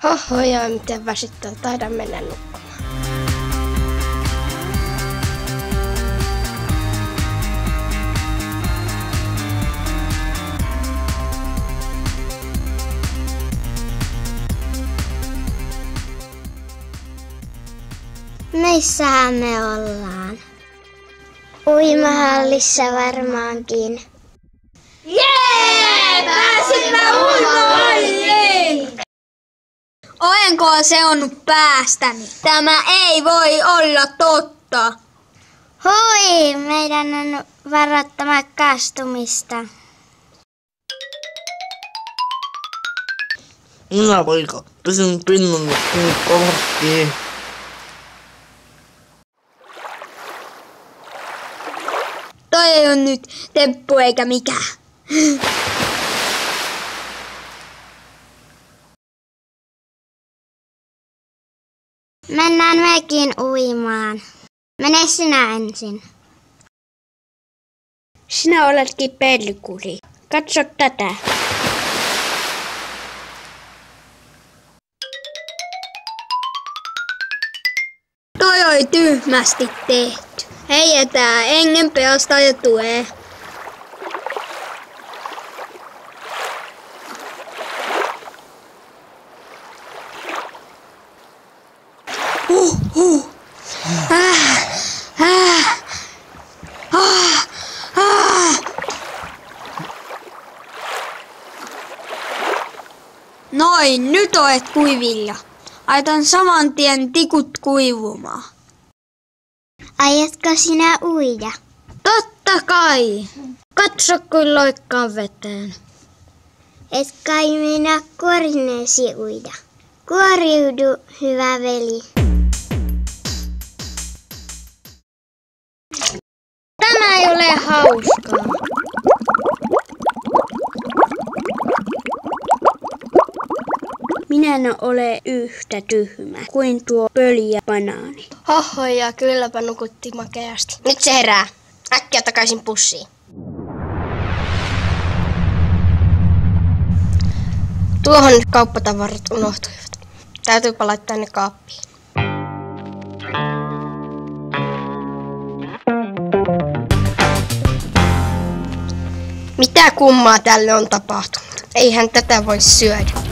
Hohoja, miten väsyttää. Taidan mennä nukkumaan. Missähän me ollaan? Uimahallissa varmaankin. Jee! Pääsimme uimahalliin! Olenko seonnut päästäni? Tämä ei voi olla totta. Hui, meidän on varoittama kastumista. Minä poika, pysyn pinnalla kuin korkki. Toi ei ole nyt temppu eikä mikään. Mennään mekin uimaan. Mene sinä ensin. Sinä oletkin pelkuri. Katso tätä. Toi oli tyhmästi tehty. Heijetään, engen pelastaja tulee. Noin, nyt olet kuivilla. Aitan saman tien tikut kuivumaan. Aiotko sinä uida? Totta kai. Katso, kun loikkaan veteen. Et kai minä kuorineesi uida. Kuoriudu, hyvä veli. Tämä ei ole hauskaa. Minä en ole yhtä tyhmä kuin tuo pöljä banaani. Hohoja, kylläpä nukutti makeasti. Nyt se herää. Äkkiä takaisin pussiin. Tuohon nyt kauppatavarat unohtuivat. Täytyypä laittaa ne kaappiin. Mitä kummaa tälle on tapahtunut? Eihän tätä voi syödä.